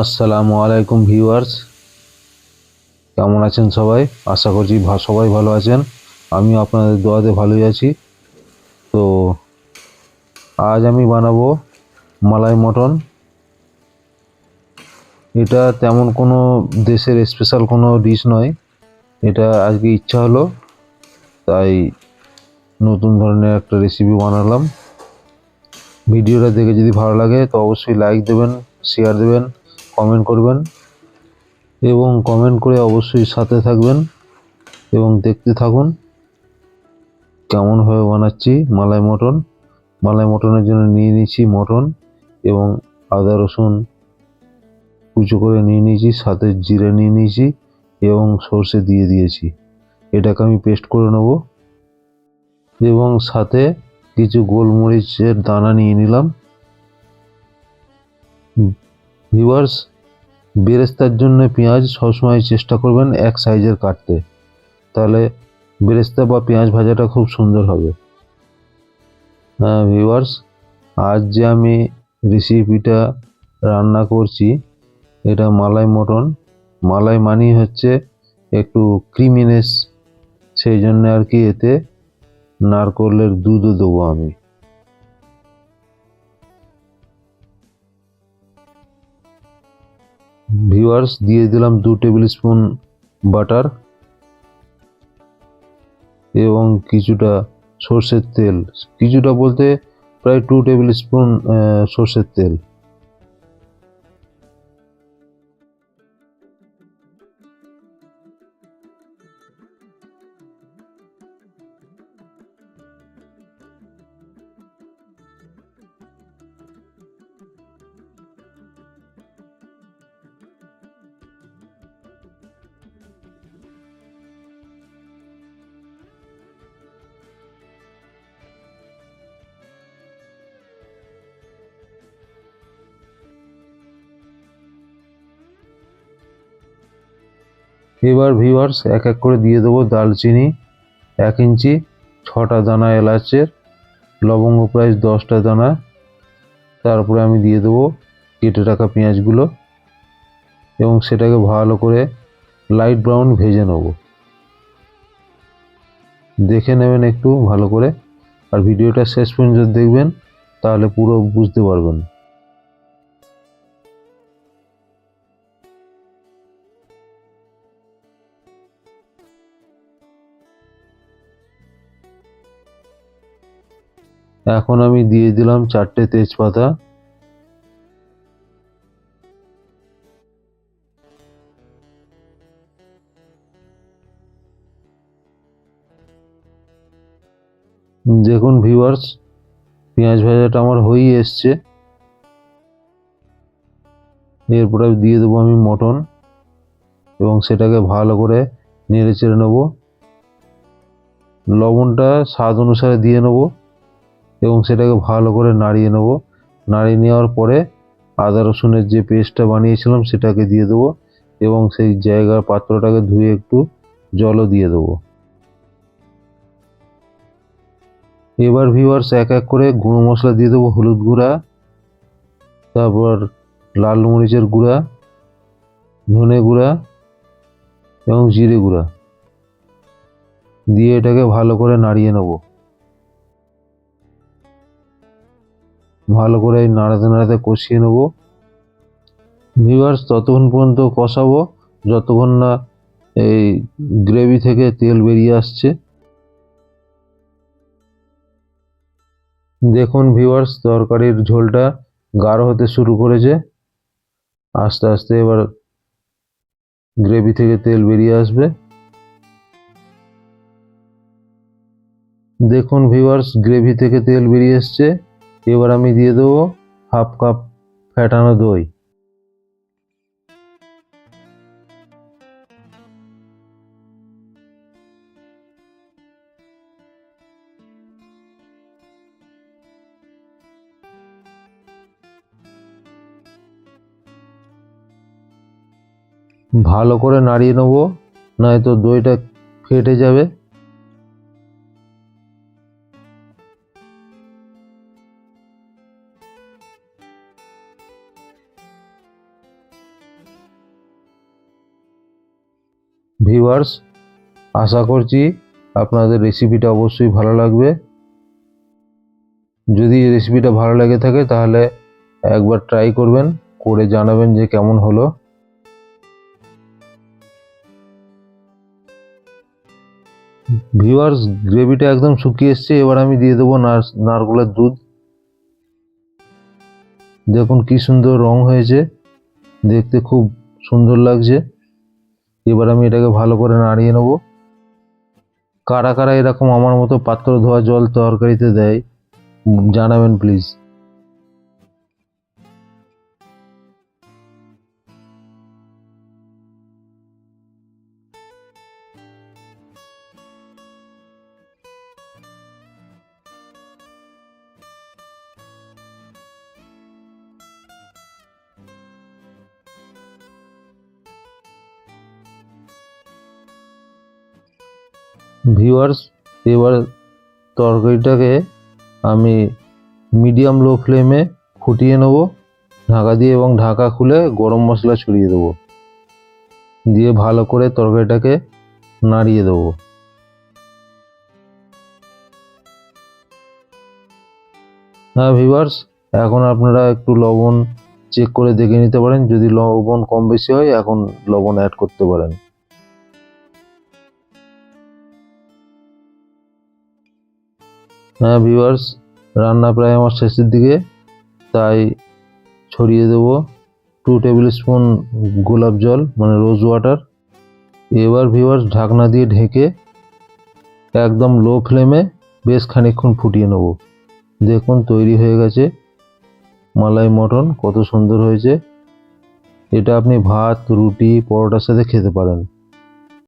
আসসালামু আলাইকুম ভিউয়ার্স, কেমন আছেন সবাই? আশা করছি সবাই ভালো আছেন। আমিও আপনাদের দোয়াতে ভালোই আছি। তো আজ আমি বানাবো মালাই মটন। এটা তেমন কোনো দেশের স্পেশাল কোনো ডিশ নয়, এটা আজকে ইচ্ছা হলো তাই নতুন ধরনের একটা রেসিপি বানালাম। ভিডিওটা দেখে যদি ভালো লাগে তো অবশ্যই লাইক দেবেন, শেয়ার দেবেন, কমেন্ট করবেন এবং কমেন্ট করে অবশ্যই সাথে থাকবেন এবং দেখতে থাকুন কেমনভাবে বানাচ্ছি মালাই মটন। মালাই মটনের জন্য নিয়ে নিয়েছি মটন এবং আদা রসুন কুচো করে নিয়ে নিয়েছি, সাথে জিরে নিয়ে নিয়েছি এবং সর্ষে দিয়ে দিয়েছি। এটাকে আমি পেস্ট করে নেব এবং সাথে কিছু গোলমরিচের দানা নিয়ে নিলাম। ভিউয়ার্স, বেরেস্তার জন্য পেঁয়াজ সবসময় চেষ্টা করবেন এক সাইজের কাটতে, তাহলে বেরেস্তা বা পেঁয়াজ ভাজাটা খুব সুন্দর হবে। ভিউয়ার্স, আজ যে আমি রেসিপিটা রান্না করছি এটা মালাই মটন। মালাই মানেই হচ্ছে একটু ক্রিমিনেস, সেই জন্য আর কি এতে নারকোলের দুধও দেবো আমি। ভিউয়ার্স, দিয়ে দিলাম 2 টেবিল স্পুন বাটার এবং কিছুটা সর্ষের তেল, কিছুটা বলতে প্রায় 2 টেবিল স্পুন সর্ষের তেল। এবার ভিউয়ার্স এক এক করে দিয়ে দেবো দারচিনি 1 ইঞ্চি, 6টা দানা এলাচের, লবঙ্গ প্রায় 10টা দানা। তারপরে আমি দিয়ে দেবো কেটে রাখা পেঁয়াজগুলো এবং সেটাকে ভালো করে লাইট ব্রাউন ভেজে নেব। দেখে নেবেন একটু ভালো করে, আর ভিডিওটা শেষ পর্যন্ত দেখবেন তাহলে পুরো বুঝতে পারবেন। এখন আমি দিয়ে দিলাম 4টে তেজপাতা। দেখুন ভিউয়ার্স, পেঁয়াজ ভাজাটা আমার হয়েই এসছে। এরপরে দিয়ে দেবো আমি মটন এবং সেটাকে ভালো করে নেড়ে চেড়ে নেবো। লবণটা স্বাদ অনুসারে দিয়ে নেবো এবং সেটাকে ভালো করে নাড়িয়ে নেবো। নাড়িয়ে নেওয়ার পরে আদা রসুনের যে পেস্টটা বানিয়েছিলাম সেটাকে দিয়ে দেবো এবং সেই জায়গার পাত্রটাকে ধুয়ে একটু জলও দিয়ে দেবো। এবার ভিউয়ার্স এক এক করে গুঁড়ো মশলা দিয়ে দেবো। হলুদ গুঁড়া, তারপর লাল মরিচের গুঁড়া, ধনে গুঁড়া এবং জিরে গুঁড়া দিয়ে এটাকে ভালো করে নাড়িয়ে নেব। ভালো করে নাড়াতে নাড়াতে কষিয়ে নেব। ভিউয়ার্স, ততক্ষণ পর্যন্ত কষাবো যতক্ষণ না এই গ্রেভি থেকে তেল বেরিয়ে আসছে। দেখুন ভিউয়ার্স, তরকারির ঝোলটা গাঢ় হতে শুরু করেছে। আস্তে আস্তে এবার গ্রেভি থেকে তেল বেরিয়ে আসবে। দেখুন ভিউয়ার্স, গ্রেভি থেকে তেল বেরিয়ে এসছে। এবার আমি দিয়ে দেবো হাফ কাপ ফ্যাটানো দই। ভালো করে নাড়িয়ে নেবো, নয়তো দইটা ফেটে যাবে। ভিউয়ার্স, আশা করছি আপনাদের রেসিপিটা অবশ্যই ভালো লাগবে। যদি রেসিপিটা ভালো লেগে থাকে তাহলে একবার ট্রাই করবেন, করে জানাবেন যে কেমন হলো। ভিউয়ার্স, গ্রেভিটা একদম শুকিয়ে এসছে। এবার আমি দিয়ে দেবো নারকেলের দুধ। দেখুন কি সুন্দর রং হয়েছে, দেখতে খুব সুন্দর লাগছে। এবার আমি এটাকে ভালো করে নাড়িয়ে নেব। কারা কারা এরকম আমার মতো পাত্র ধোয়া জল তরকারিতে দেয় জানাবেন প্লিজ। ভিউয়ার্স, এবার তরকারিটাকে আমি মিডিয়াম লো ফ্লেমে ফুটিয়ে নেব ঢাকা দিয়ে, এবং ঢাকা খুলে গরম মশলা ছড়িয়ে দেবো, দিয়ে ভালো করে তরকারিটাকে নাড়িয়ে দেবো। হ্যাঁ ভিউয়ার্স, এখন আপনারা একটু লবণ চেক করে দেখে নিতে পারেন। যদি লবণ কম বেশি হয় এখন লবণ অ্যাড করতে পারেন। হ্যাঁ ভিউয়ার্স, রান্না প্রায় আমার শেষের দিকে, তাই ছড়িয়ে দেবো 2 টেবিল স্পুন গোলাপ জল মানে রোজ ওয়াটার। এবার ভিউয়ার্স ঢাকনা দিয়ে ঢেকে একদম লো ফ্লেমে বেশ খানিকক্ষণ ফুটিয়ে নেব। দেখুন তৈরি হয়ে গেছে মালাই মটন, কত সুন্দর হয়েছে। এটা আপনি ভাত, রুটি, পরোটার সাথে খেতে পারেন।